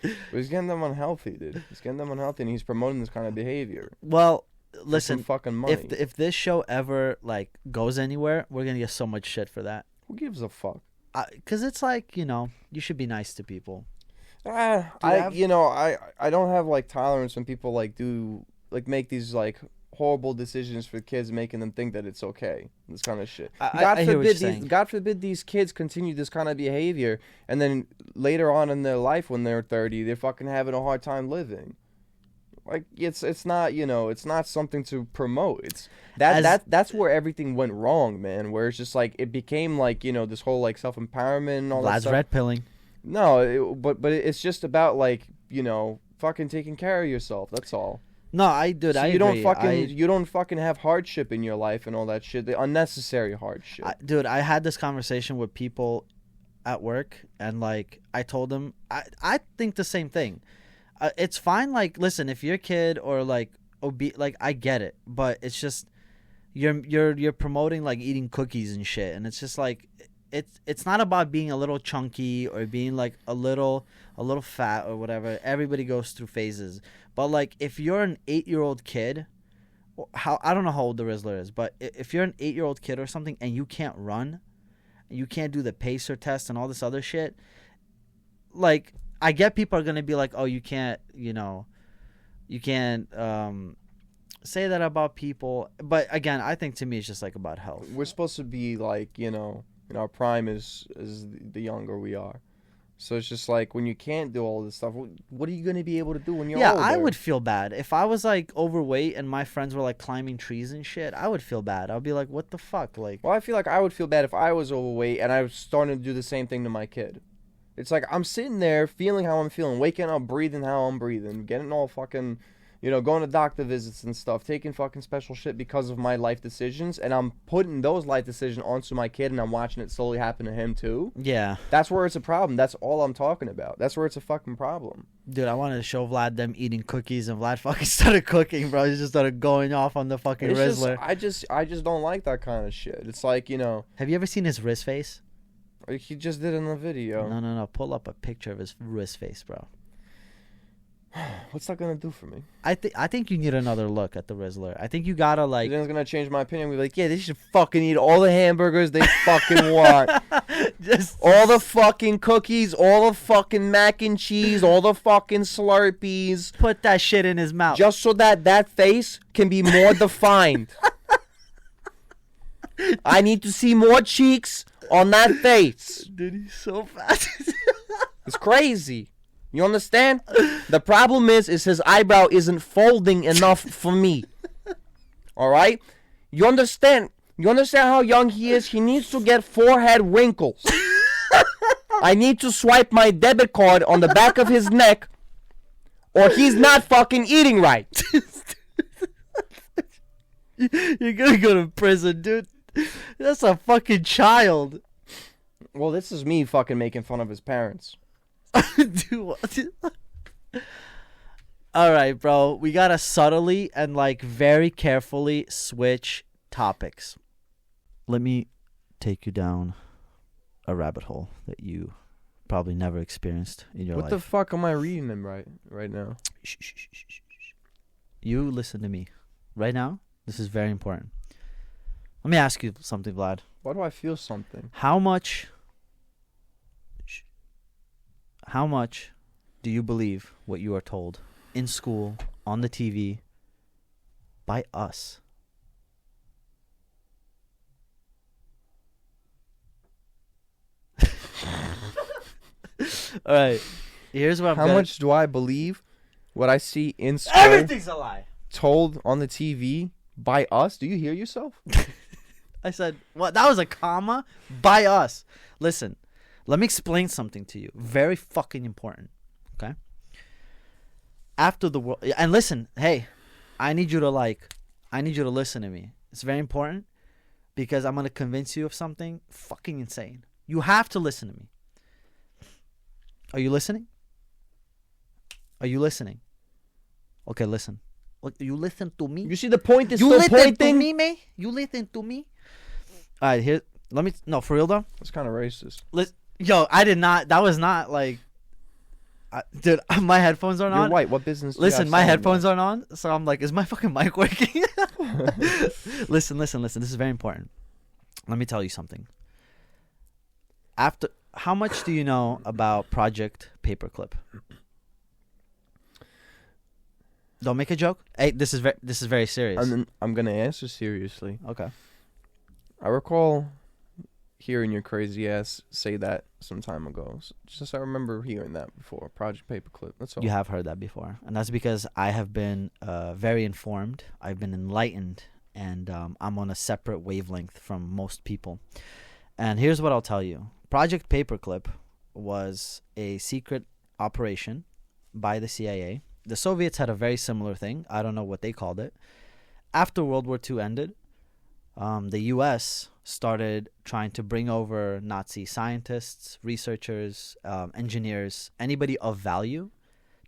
But he's getting them unhealthy, dude. He's getting them unhealthy, and he's promoting this kind of behavior. well, For some listen. fucking money. If this show ever like goes anywhere, we're gonna get so much shit for that. Who gives a fuck? Cause it's like, you know, you should be nice to people. I don't have like tolerance when people like do like make these like horrible decisions for kids, making them think that it's okay. This kind of shit. I hear what you're saying. God forbid these kids continue this kind of behavior, and then later on in their life, when they're 30, they're fucking having a hard time living. Like it's not, you know, it's not something to promote. It's that's where everything went wrong, man. Where it's just like it became like, you know, this whole like self-empowerment and all that Vlad's stuff. red pilling. No, but it's just about like, you know, fucking taking care of yourself. That's all. No, I So agree. you don't fucking have hardship in your life and all that shit. The unnecessary hardship. Dude, I had this conversation with people at work, and like I told them, I think the same thing. It's fine. Like, listen, if you're a kid or like obese, like I get it, but it's just you're promoting like eating cookies and shit, and it's just like it's not about being a little chunky or being like a little fat or whatever. Everybody goes through phases, but like if you're an 8-year-old kid, I don't know how old the Rizzler is, but if you're an 8-year-old kid or something and you can't run, you can't do the pacer test and all this other shit, like I get people are gonna be like, oh, you can't, you know, you can't say that about people, but again, I think to me it's just like about health. We're supposed to be like, you know, in our prime is the younger we are. So it's just like when you can't do all this stuff, what are you going to be able to do when you're older? I would feel bad. If I was like overweight and my friends were like climbing trees and shit, I would feel bad. I'd be like, what the fuck? Like, well, I feel like I would feel bad if I was overweight and I was starting to do the same thing to my kid. It's like I'm sitting there feeling how I'm feeling, waking up, breathing how I'm breathing, getting all fucking, you know, going to doctor visits and stuff, taking fucking special shit because of my life decisions, and I'm putting those life decisions onto my kid, and I'm watching it slowly happen to him too. yeah. That's where it's a problem. That's all I'm talking about. That's where it's a fucking problem. Dude, I wanted to show Vlad them eating cookies, and Vlad fucking started cooking, bro. He just started going off on the fucking It's just, Rizzler. I just don't like that kind of shit. It's like, you know, Have you ever seen his wrist face? like he just did in the video. No. Pull up a picture of his wrist face, bro. What's that gonna do for me? I think you need another look at the Rizzler. I think you gotta like. Then it's gonna change my opinion. We'll be like, yeah, they should fucking eat all the hamburgers they fucking want. Just All the fucking cookies, all the fucking mac and cheese, all the fucking Slurpees. put that shit in his mouth. Just so that face can be more defined. I need to see more cheeks on that face. Dude, he's so fat. It's crazy. You understand? The problem is his eyebrow isn't folding enough for me. All right? You understand? You understand how young he is? He needs to get forehead wrinkles. I need to swipe my debit card on the back of his neck, or he's not fucking eating right. You're gonna go to prison, dude. That's a fucking child. Well, this is me fucking making fun of his parents. Dude, what? All right, bro. We gotta subtly and like very carefully switch topics. Let me take you down a rabbit hole that you probably never experienced in your What life. the fuck am I reading them right now? Shh, shh, shh, shh, shh, shh. You listen to me right now. This is very important. Let me ask you something, Vlad. Why do I feel something? How much do you believe what you are told in school, on the TV, by us? All right. Here's what I'm How gonna... much do I believe what I see in school Everything's a lie. told on the TV by us? Do you hear yourself? I said, what? That was a comma? By us. Listen, let me explain something to you. Very fucking important. Okay? After the world, and listen, hey, I need you to listen to me. It's very important because I'm going to convince you of something fucking insane. You have to listen to me. Are you listening? Are you listening? Okay, listen. You listen to me? You see the point is You still listen pointing? to me, man? You listen to me? All right, here. Let me. No, for real though. That's kind of racist. Yo, I did not. That was not like. Dude, my headphones aren't You're on. white. What business? Do you Listen, have my saying headphones that? aren't on, so I'm like, is my fucking mic working? Listen. This is very important. Let me tell you something. How much do you know about Project Paperclip? Don't make a joke. Hey, this is very serious. I'm gonna answer seriously. Okay. I recall hearing your crazy ass say that some time ago. Just I remember hearing that before. Project Paperclip. That's all. You have heard that before, and that's because I have been very informed. I've been enlightened, and I'm on a separate wavelength from most people. And here's what I'll tell you: Project Paperclip was a secret operation by the CIA. The Soviets had a very similar thing. I don't know what they called it. After World War II ended, the U.S. started trying to bring over Nazi scientists, researchers, engineers, anybody of value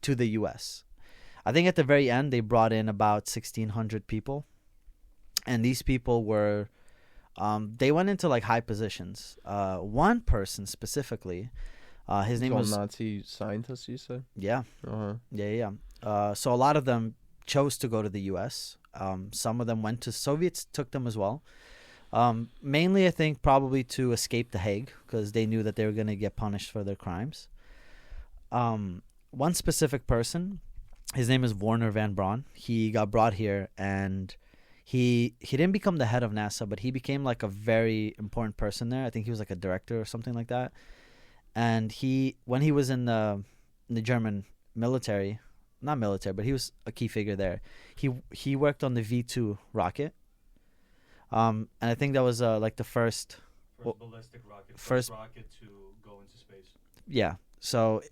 to the U.S. I think at the very end, they brought in about 1,600 people. And these people were, they went into like high positions. One person specifically, his name was... Nazi scientists, you said? Yeah. Uh-huh. Yeah. So a lot of them chose to go to the U.S. Some of them went to Soviets, took them as well. Mainly, I think, probably to escape the Hague because they knew that they were going to get punished for their crimes. One specific person, his name is Werner van Braun. He got brought here, and he didn't become the head of NASA, but he became like a very important person there. I think he was like a director or something like that. And when he was in the German military, not military, but he was a key figure there. He worked on the V2 rocket. And I think that was like the first ballistic rocket. First rocket to go into space. Yeah. So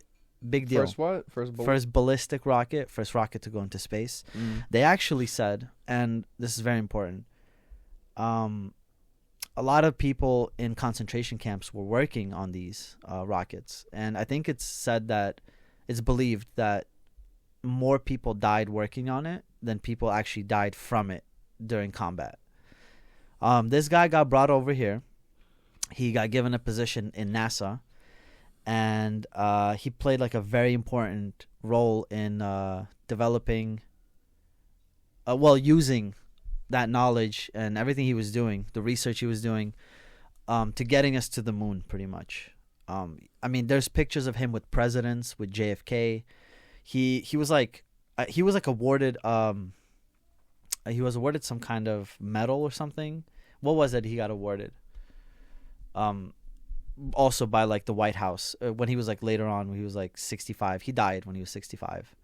big deal. First what? First ballistic rocket. First rocket to go into space. They actually said, and this is very important, a lot of people in concentration camps were working on these rockets. And I think it's believed that more people died working on it than people actually died from it during combat. This guy got brought over here. He got given a position in NASA, and he played like a very important role in developing, using that knowledge and everything he was doing, the research he was doing, to getting us to the moon, pretty much. I mean, there's pictures of him with presidents, with JFK. He was awarded he was awarded some kind of medal or something. What was it he got awarded? Also by like the White House when he was like later on when he was like 65. He died when he was 65.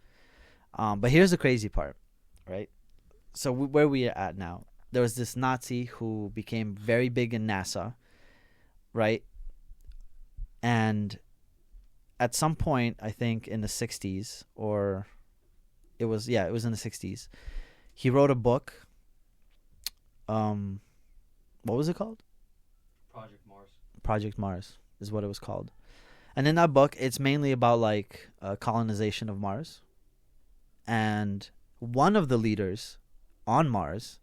But here's the crazy part, right? So where we are at now, there was this Nazi who became very big in NASA, right? And at some point, I think in the 60s, or it was in the 60s, he wrote a book. What was it called? Project Mars is what it was called. And in that book, it's mainly about like colonization of Mars. And one of the leaders on Mars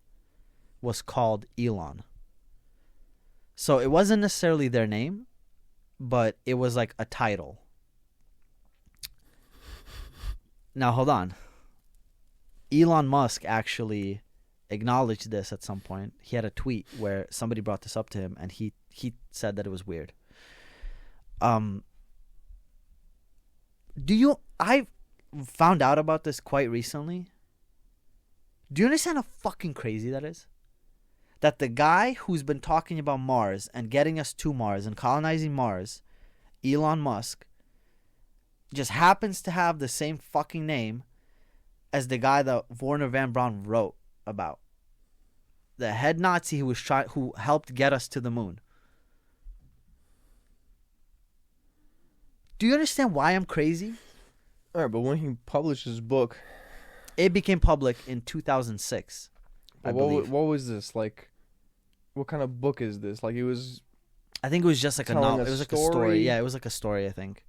was called Elon. So it wasn't necessarily their name, but it was like a title. Now, hold on. Elon Musk actually acknowledged this at some point. He had a tweet where somebody brought this up to him, and he said that it was weird. I found out about this quite recently. Do you understand how fucking crazy that is? That the guy who's been talking about Mars and getting us to Mars and colonizing Mars, Elon Musk, just happens to have the same fucking name as the guy that Werner van Braun wrote about. The head Nazi who helped get us to the moon. Do you understand why I'm crazy? All right, but when he published his book, it became public in 2006. I believe. What was this like? What kind of book is this? Like it was. I think it was just like a novel. It was like a story. Yeah, it was like a story. I think.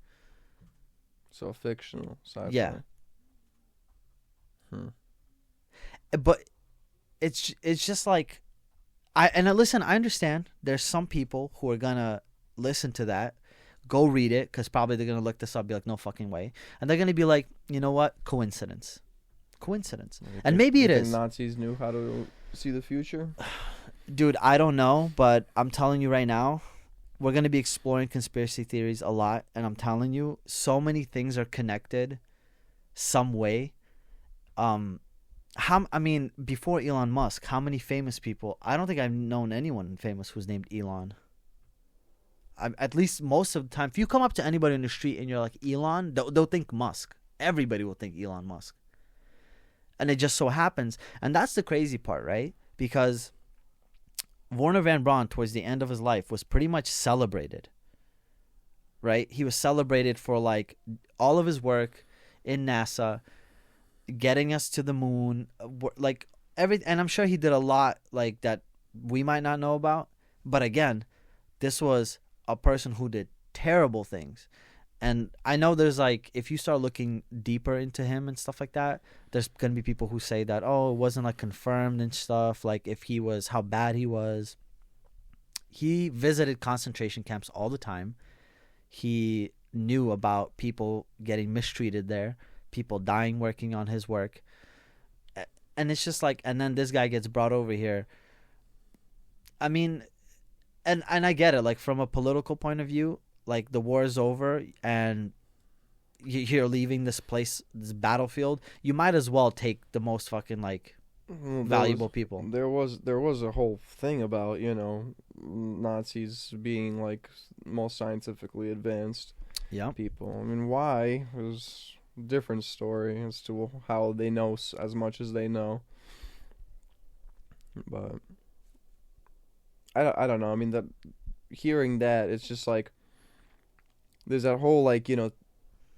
So fictional sci-fi. Yeah. But it's just like, listen, I understand there's some people who are gonna listen to that, go read it, because probably they're gonna look this up, be like, no fucking way, and they're gonna be like, you know what, coincidence, and maybe it is. Nazis knew how to see the future. Dude, I don't know, but I'm telling you right now, we're gonna be exploring conspiracy theories a lot, and I'm telling you, so many things are connected, some way. I mean, before Elon Musk, how many famous people? I don't think I've known anyone famous who's named Elon. At least most of the time, if you come up to anybody in the street and you're like Elon, they'll think Musk. Everybody will think Elon Musk. And it just so happens, and that's the crazy part, right? Because Werner Van Braun, towards the end of his life, was pretty much celebrated, right? He was celebrated for like all of his work in NASA, getting us to the moon, like and I'm sure he did a lot like that we might not know about. But again, this was a person who did terrible things. And I know there's like, if you start looking deeper into him and stuff like that, there's going to be people who say that, oh, it wasn't like confirmed and stuff, like if he was, how bad he was. He visited concentration camps all the time. He knew about people getting mistreated there, people dying working on his work. And it's just like, and then this guy gets brought over here. I mean, and I get it, like from a political point of view, like the war is over and you're leaving this place, this battlefield, you might as well take the most fucking like valuable people. There was a whole thing about, you know, Nazis being like most scientifically advanced people. I mean, why? It was a different story as to how they know as much as they know. But I don't know. I mean, hearing that, it's just like there's that whole like, you know,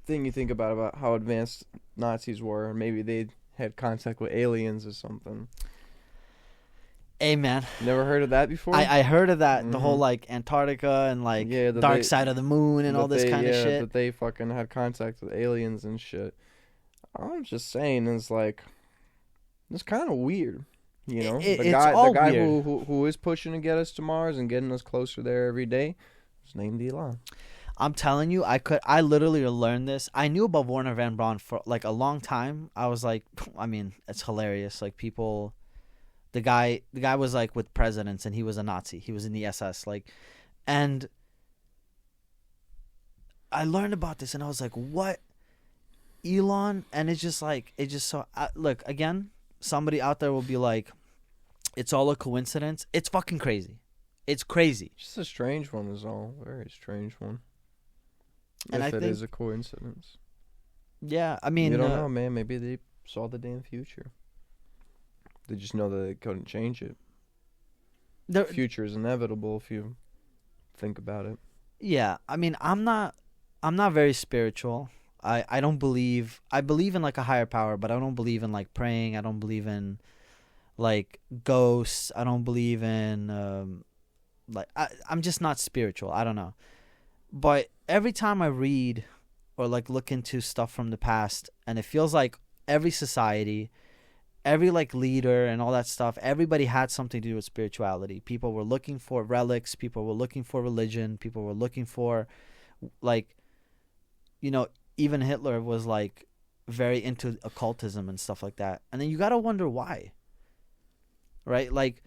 thing you think about how advanced Nazis were. Maybe they had contact with aliens or something. Hey man, never heard of that before? I heard of that. The whole like Antarctica and like dark side of the moon and all this kind of shit. That they fucking had contact with aliens and shit. I'm just saying, it's like, it's kind of weird. You know, the guy who is pushing to get us to Mars and getting us closer there every day is named Elon. I'm telling you, I literally learned this. I knew about Werner Van Braun for like a long time. I was like, I mean, it's hilarious. Like people, the guy was like with presidents and he was a Nazi. He was in the SS. Like, and I learned about this and I was like, what? Elon? And it's just like, look, again, somebody out there will be like, it's all a coincidence. It's fucking crazy. It's crazy. Just a strange one is all. Very strange one. And if it is a coincidence. Yeah, I mean, you don't know, man. Maybe they saw the damn future. They just know that they couldn't change it. The future is inevitable if you think about it. Yeah, I mean, I'm not very spiritual. I don't believe. I believe in like a higher power, but I don't believe in like praying. I don't believe in like ghosts. I don't believe in I'm just not spiritual. I don't know. But every time I read or like look into stuff from the past, and it feels like every society, every like leader and all that stuff, everybody had something to do with spirituality. People were looking for relics, people were looking for religion, people were looking for like, you know, even Hitler was like very into occultism and stuff like that. And then you got to wonder why. Right? Like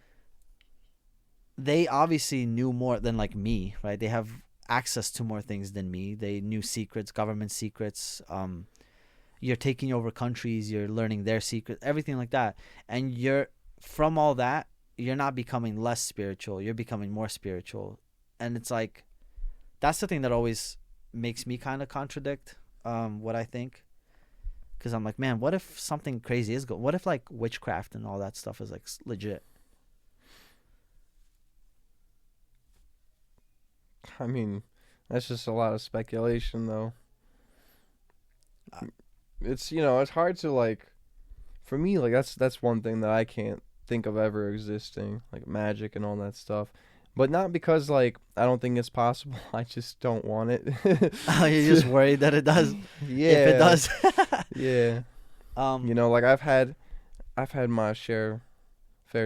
they obviously knew more than like me, right? They have access to more things than me. They knew secrets, government secrets. You're taking over countries, you're learning their secrets, everything like that. And you're from all that, you're not becoming less spiritual, you're becoming more spiritual. And it's like that's the thing that always makes me kind of contradict what I think. Because I'm like, man, what if something crazy is what if like witchcraft and all that stuff is like legit? I mean, that's just a lot of speculation, though. It's, you know, it's hard to, like, for me, like, that's one thing that I can't think of ever existing, like magic and all that stuff. But not because, like, I don't think it's possible. I just don't want it. You're just worried that it does? Yeah. If it does. Yeah. You know, like, I've had my fair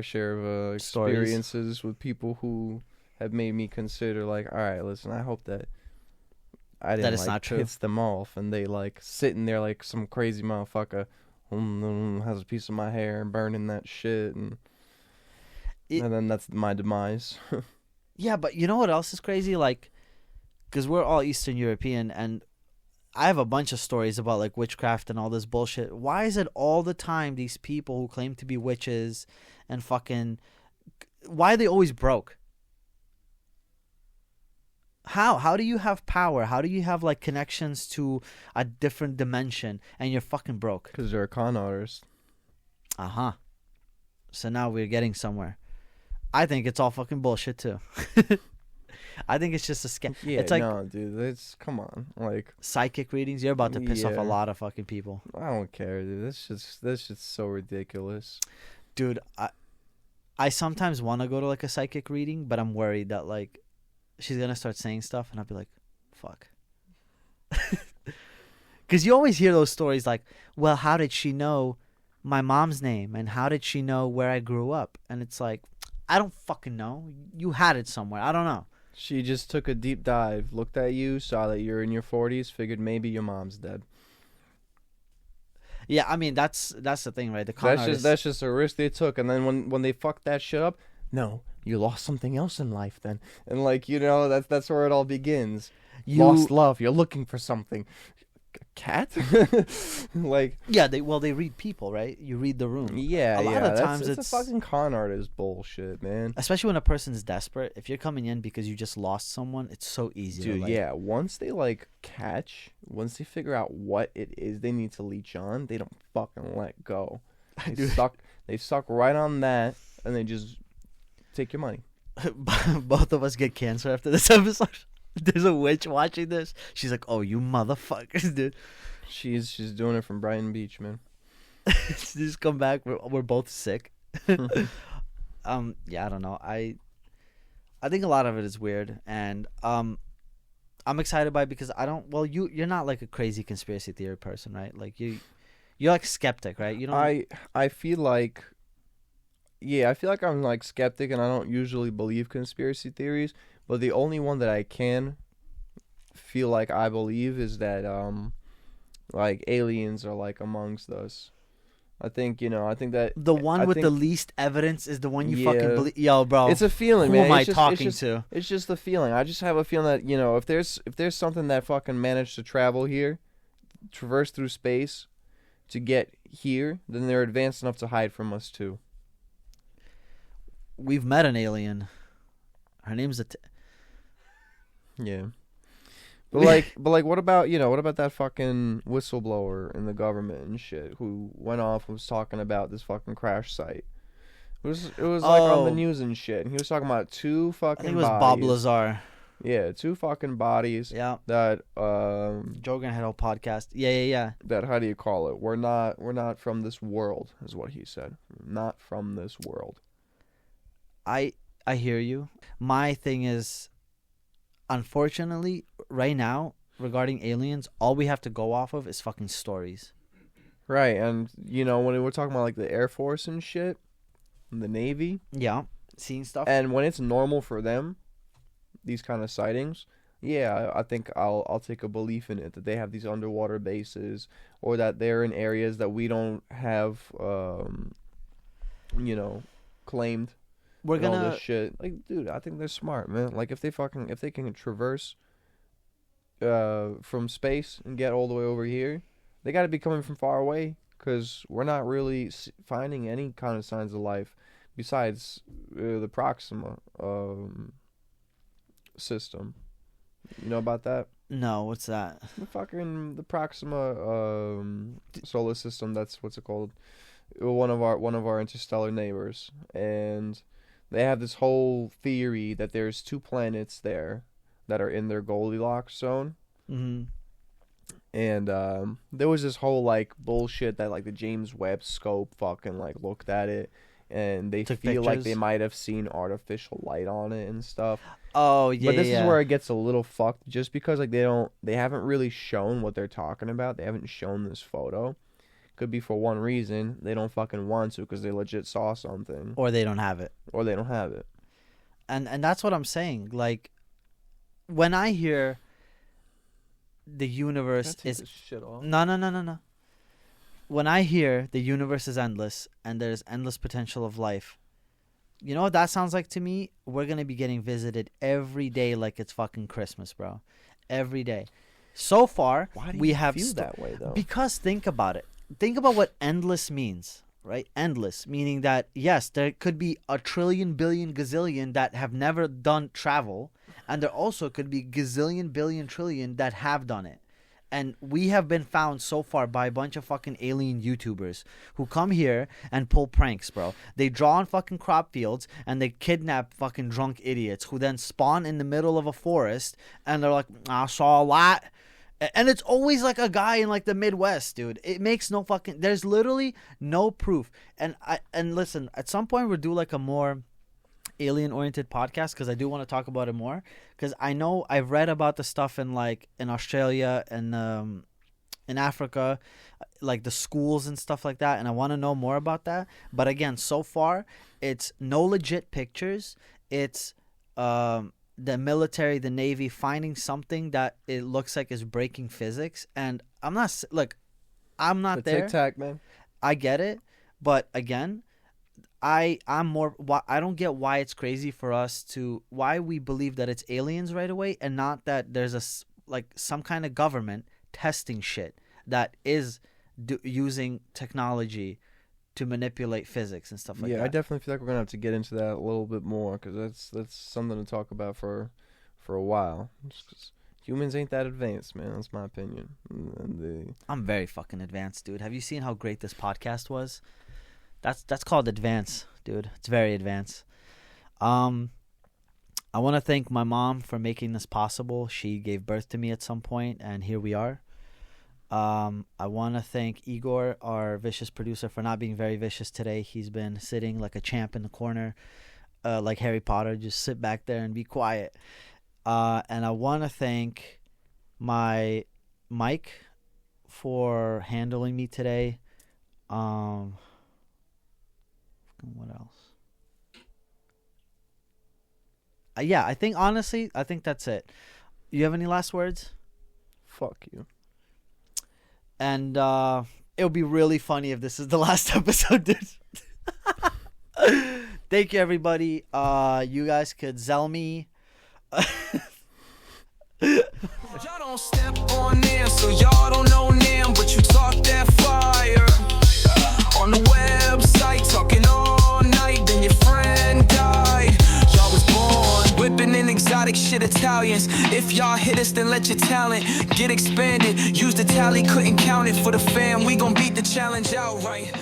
share of experiences with people who have made me consider, like, all right, listen, I hope that I didn't, like, piss them off, and they, like, sitting there like some crazy motherfucker has a piece of my hair and burning that shit, and then that's my demise. Yeah, but you know what else is crazy? Like, because we're all Eastern European, and I have a bunch of stories about like witchcraft and all this bullshit. Why is it all the time these people who claim to be witches and fucking, why are they always broke? How do you have power? How do you have like connections to a different dimension and you're fucking broke? Because they're a con artist. Uh-huh. So now we're getting somewhere. I think it's all fucking bullshit too. I think it's just a scam. Yeah, It's like no, dude. It's come on, like psychic readings. You're about to piss off Yeah. a lot of fucking people. I don't care, dude. This shit's so ridiculous. Dude, I sometimes want to go to like a psychic reading, but I'm worried that like she's going to start saying stuff and I'll be like, fuck. Because you always hear those stories like, well, how did she know my mom's name? And how did she know where I grew up? And it's like, I don't fucking know. You had it somewhere. I don't know. She just took a deep dive, looked at you, saw that you're in your 40s, figured maybe your mom's dead. Yeah, I mean, that's the thing, right? The con artists, That's just a risk they took, and then when they fucked that shit up, no, you lost something else in life then, and like that's where it all begins. Lost love. You're looking for something. Cat? Like Yeah, they read people, right? You read the room. yeah, A lot of times it's it's- a fucking con artist bullshit, man. Especially when a person's desperate. If you're coming in because you just lost someone, it's so easy. Dude, to, like, yeah. Once they figure out what it is they need to leech on, they don't fucking let go. They suck right on that, and they just take your money. Both of us get cancer after this episode. There's a witch watching this. She's like, "Oh, you motherfuckers, dude!" She's doing it from Brighton Beach, man. Just come back. We're both sick. Yeah, I don't know. I think a lot of it is weird, and I'm excited by it because I don't. Well, you're not like a crazy conspiracy theory person, right? Like you're like skeptic, right? You don't. I feel like, yeah, I feel like I'm like skeptic, and I don't usually believe conspiracy theories. But the only one that I can feel like I believe is that like aliens are like amongst us. I think that The one I with the think- least evidence is the one you Yeah. fucking believe. Yo, bro. It's a feeling, who man. am I It's just- talking it's just, to? It's just the feeling. I just have a feeling that if there's something that fucking managed to travel here, traverse through space, to get here, then they're advanced enough to hide from us too. We've met an alien. Her name's Yeah. But like, what about that fucking whistleblower in the government and shit who went off and was talking about this fucking crash site? It was like on the Oh. news and shit, and he was talking about two I fucking think it was Bob bodies. Lazar. Yeah, two fucking bodies Yeah. that Jogan had a whole podcast. Yeah. that how do you call it? We're not from this world, is what he said. Not from this world. I hear you. My thing is, unfortunately, right now, regarding aliens, all we have to go off of is fucking stories. Right, and when we're talking about like the Air Force and shit, and the Navy, Yeah. Seeing stuff. and when it's normal for them, these kind of sightings, yeah, I think I'll take a belief in it that they have these underwater bases, or that they're in areas that we don't have, claimed. We're and all gonna. this shit. Like, dude, I think they're smart, man. Like, if they can traverse from space and get all the way over here, they got to be coming from far away, because we're not really finding any kind of signs of life besides the Proxima system. You know about that? No, what's that? The Proxima solar system. That's what's it called? One of our interstellar neighbors, and they have this whole theory that there's two planets there that are in their Goldilocks zone. Mm-hmm. And there was this whole like bullshit that like the James Webb scope fucking like looked at it, and they Took feel like pictures? they might have seen artificial light on it and stuff. Oh yeah. But this yeah. is where it gets a little fucked, just because like they haven't really shown what they're talking about. They haven't shown this photo. Could be for one reason, they don't fucking want to, because they legit saw something, Or they don't have it. or they don't have it. And that's what I'm saying. Like, when I hear the universe is shit off. no. When I hear the universe is endless and there's endless potential of life, you know what that sounds like to me? We're gonna be getting visited every day like it's fucking Christmas, bro. Every day. So far, Why do we you have feel that way though? because think about it. Think about what endless means, right? Endless meaning that yes, there could be a trillion, billion, gazillion that have never done travel, and there also could be gazillion, billion, trillion that have done it. And we have been found so far by a bunch of fucking alien YouTubers who come here and pull pranks, bro. They draw on fucking crop fields and they kidnap fucking drunk idiots who then spawn in the middle of a forest and they're like, I saw a lot. And it's always like a guy in like the Midwest, dude. It makes no fucking... There's literally no proof. And listen, at some point we'll do like a more alien-oriented podcast because I do want to talk about it more. Because I know I've read about the stuff in like in Australia and in Africa, like the schools and stuff like that. And I want to know more about that. But again, so far, it's no legit pictures. It's... the military, the Navy finding something that it looks like is breaking physics, and I'm not there. Tic Tac, man. I get it, but again, I'm more. I don't get why it's crazy for us to why we believe that it's aliens right away, and not that there's some kind of government testing shit that is using technology to manipulate physics and stuff like that. Yeah, I definitely feel like we're gonna have to get into that a little bit more because that's something to talk about for a while. Just 'cause humans ain't that advanced, man. That's my opinion. I'm very fucking advanced, dude. Have you seen how great this podcast was? That's called advance, dude. It's very advanced. I want to thank my mom for making this possible. She gave birth to me at some point, and here we are. I want to thank Igor, our vicious producer, for not being very vicious today. He's been sitting like a champ in the corner, like Harry Potter, just sit back there and be quiet. And I want to thank my Mike for handling me today. What else? Yeah, I think honestly, I think that's it. You have any last words? Fuck you. And it'll be really funny if this is the last episode, dude. Thank you, everybody. You guys could Zell me. Y'all don't step on them, so y'all don't know them, but you talk that fire. On the website, talking all night, then your friend died. Y'all was born whipping in exotic shit Italians. If y'all hit us, then let your talent get expanded. Use the tally, couldn't count it for the fam. We gon' beat the challenge outright.